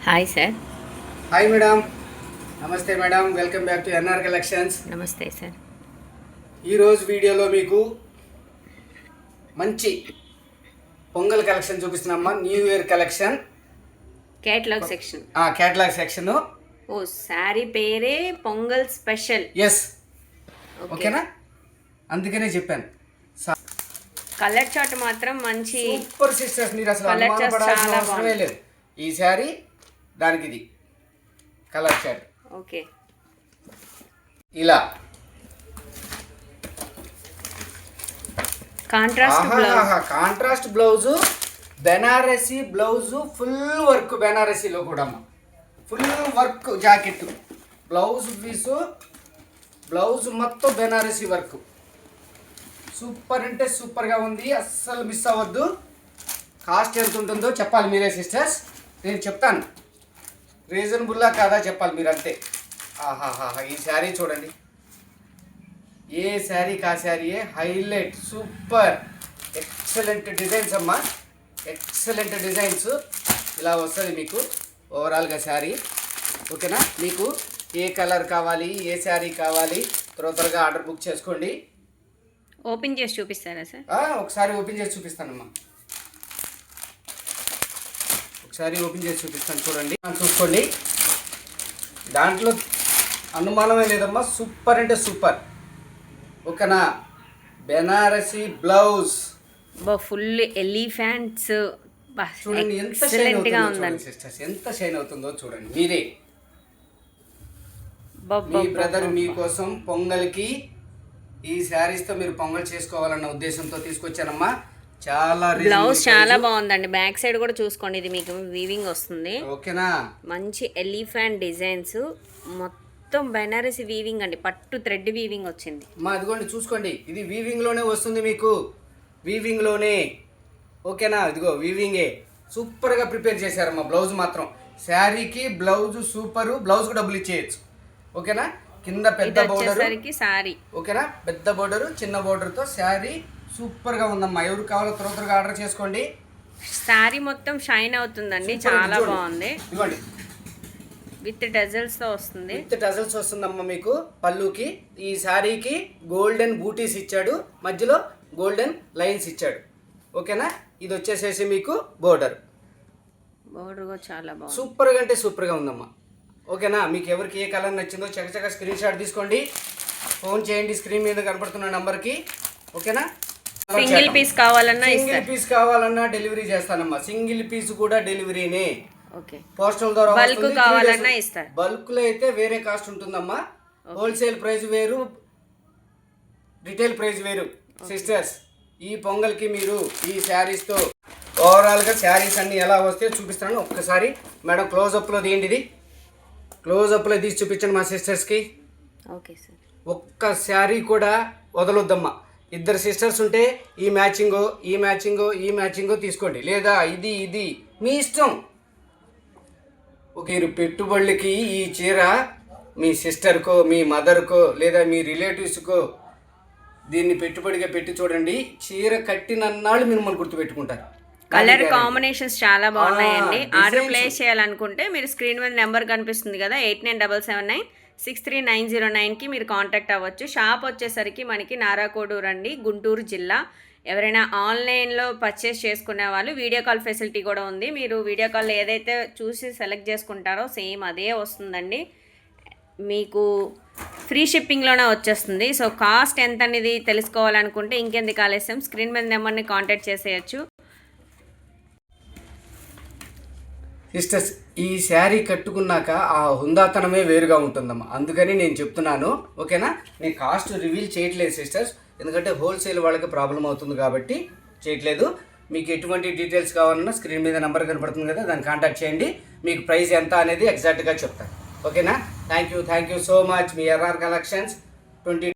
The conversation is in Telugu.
Hi sir. Hi madam. నమస్తే madam. Welcome back to NR collections. నమస్తే సార్. ఈరోజు వీడియోలో మీకు మంచి పొంగల్ కలెక్షన్ చూపిస్తున్నామ్మా. New year collection catalogue section. Catalogue section. ఓ శారీ పేరే పొంగల్ స్పెషల్. ఎస్, ఓకేనా? అందుకనే చెప్పాను. కలర్ చార్ట్ మాత్రం మంచి సూపర్ సిస్టర్స్. మీరు అసలు కలర్ చార్ట్ అనుమానపడాల్సిన చాలా అవసరమే బాగుంది. లేదు. ఈ శారీ దానికి ఇది కలర్ చార్ట్. ఓకే, ఇలా contrast blouse, Banarasi blouse, full work బెనారసీలో కూడా full work jacket, blouse piece, blouse మొత్తం బెనారసీ వర్క్. సూపర్ అంటే సూపర్గా ఉంది. అస్సలు మిస్ అవ్వద్దు. కాస్ట్ ఎంత ఉంటుందో చెప్పాలి మీరే సిస్టర్స్. నేను చెప్తాను, రీజనబుల్లా కాదా చెప్పాలి మీరు అంతే. ఆహాహా, ఈ శారీ చూడండి. ఏ శారీ కా శారీయే హైలైట్. సూపర్ ఎక్సలెంట్ డిజైన్స్ అమ్మా, ఎక్సలెంట్ డిజైన్స్. ఇలా వస్తుంది మీకు ఓవరాల్గా శారీ. ఓకేనా? మీకు ఏ కలర్ కావాలి, ఏ శారీ కావాలి, త్వరగా ఆర్డర్ బుక్ చేసుకోండి. ఓపెన్ చేసి చూపిస్తారా సార్? ఒకసారి ఓపెన్ చేసి చూపిస్తానమ్మా. ఒకసారి ఓపెన్ చేసి చూపిస్తాను, చూడండి, చూసుకోండి. దాంట్లో అనుమానమే లేదమ్మా. సూపర్ అంటే సూపర్. ఓకేనా? Banarasi blouse, full elephants. చూడండి ఎంత షైన్ అవుతుందో సిస్టర్స్, ఎంత షైన్ అవుతుందో చూడండి మీరే. మీ బ్రదర్ మీకోసం పొంగల్కి ఈ శారీస్తో మీరు పొంగల్ చేసుకోవాలన్న ఉద్దేశంతో తీసుకొచ్చానమ్మా. చాలా బ్లౌజ్ చాలా బాగుందండి. బ్యాక్ సైడ్ కూడా చూసుకోండి, ఇది మీకు వీవింగ్ వస్తుంది. ఓకేనా? మంచి ఎలిఫెంట్ డిజైన్స్, మొత్తం బెనారసి వీవింగ్ అండి. పట్టు థ్రెడ్ వీవింగ్ వచ్చింది. అదిగోండి చూసుకోండి, ఇది వీవింగ్ లోనే వస్తుంది మీకు, వీవింగ్ లోనే. ఓకేనా? ఇదిగో వీవింగే. సూపర్ గా ప్రిపేర్ చేశారమ్మా. బ్లౌజ్ మాత్రం శారీకి బ్లౌజ్ సూపర్. బ్లౌజ్ కు డబ్బులు ఇచ్చేయచ్చు. ఓకేనా? కింద పెద్ద బోర్డర్ శారీ. ఓకేనా? పెద్ద బోర్డర్, చిన్న బోర్డర్ తో శారీ సూపర్ గా ఉందమ్మా. ఎవరు కావాలో త్వరగా ఆర్డర్ చేసుకోండి. శారీ మొత్తం షైన్ అవుతుందండి, చాలా బాగుంది. ఇవ్వండి, విత్ టజల్స్ తో వస్తుంది. విత్ టజల్స్ వస్తుందమ్మా మీకు పళ్ళుకి. ఈ శారీకి గోల్డెన్ బూటీస్ ఇచ్చాడు, మధ్యలో గోల్డెన్ లైన్స్ ఇచ్చాడు. ఓకేనా? ఇది వచ్చేసేసి మీకు బోర్డర్ కూడా చాలా బాగుంది. సూపర్గా అంటే సూపర్గా ఉందమ్మా. ఓకేనా? మీకు ఎవరికి ఏ కలర్ నచ్చిందో చక్కచక్క స్క్రీన్ షాట్ తీసుకోండి, ఫోన్ చేయండి స్క్రీన్ మీద కనపడుతున్న నంబర్కి. ఓకేనా? సింగిల్ పీస్ కావాలన్నా డెలివరీ చేస్తానమ్మా. సింగిల్ పీస్ కూడా డెలివరీనే. ఓకే, పోస్టల్ ద్వారా బల్క్ కావాలన్నా ఇస్తారు. బల్క్ లో అయితే వేరే కాస్ట్ ఉంటుందమ్మా. హోల్సేల్ ప్రైస్ వేరు, రిటైల్ ప్రైస్ వేరు సిస్టర్స్. ఈ పొంగల్కి మీరు ఈ శారీస్తో ఓవరాల్గా శారీస్ అన్ని ఎలా వస్తే చూపిస్తాను. ఒక్కసారి మేడం క్లోజప్లో తీయండి, ఇది క్లోజప్లో తీసి చూపించండి మా సిస్టర్స్కి. Okay sir. ఒక్క శారీ కూడా వదలొద్దమ్మా. ఇద్దరు సిస్టర్స్ ఉంటే ఈ మ్యాచింగో తీసుకోండి, లేదా ఇది మీ ఇష్టం. మీరు పెట్టుబడులకి ఈ చీర మీ సిస్టర్కో, మీ మదర్కో, లేదా మీ రిలేటివ్స్కో దీన్ని పెట్టుబడిగా పెట్టి చూడండి. చీర కట్టినన్నాళ్ళు మిమ్మల్ని గుర్తుపెట్టుకుంటారు. కలర్ కాంబినేషన్స్ చాలా బాగున్నాయండి. ఆర్డర్ ప్లేస్ చేయాలనుకుంటే మీరు స్క్రీన్ మీద నెంబర్ కనిపిస్తుంది కదా, 8977963909కి మీరు కాంటాక్ట్ అవ్వచ్చు. షాప్ వచ్చేసరికి మనకి నారాకోడూరు అండి, గుంటూరు జిల్లా. ఎవరైనా ఆన్లైన్లో పర్చేస్ చేసుకునే వాళ్ళు వీడియో కాల్ ఫెసిలిటీ కూడా ఉంది. మీరు వీడియో కాల్ ఏదైతే చూసి సెలెక్ట్ చేసుకుంటారో సేమ్ అదే వస్తుందండి. మీకు ఫ్రీ షిప్పింగ్లోనే వచ్చేస్తుంది. సో కాస్ట్ ఎంత అనేది తెలుసుకోవాలనుకుంటే ఇంకెందుకు ఆలస్యం, స్క్రీన్ మీద నెంబర్ని కాంటాక్ట్ చేసేయచ్చు. సిస్టర్స్, ఈ శారీ కట్టుకున్నాక ఆ హుందాతనమే వేరుగా ఉంటుందమ్మా. అందుకని నేను చెప్తున్నాను. ఓకేనా? నేను కాస్ట్ రివీల్ చేయట్లేదు సిస్టర్స్, ఎందుకంటే హోల్సేల్ వాళ్ళకి ప్రాబ్లం అవుతుంది కాబట్టి చేయట్లేదు. మీకు ఎటువంటి డీటెయిల్స్ కావాలన్నా స్క్రీన్ మీద నెంబర్ కనపడుతుంది కదా, దాన్ని కాంటాక్ట్ చేయండి. మీకు ప్రైస్ ఎంత అనేది ఎగ్జాక్ట్గా చెప్తాను. ఓకేనా? Thank you so much. మీ ఎన్ఆర్ కలెక్షన్స్ 20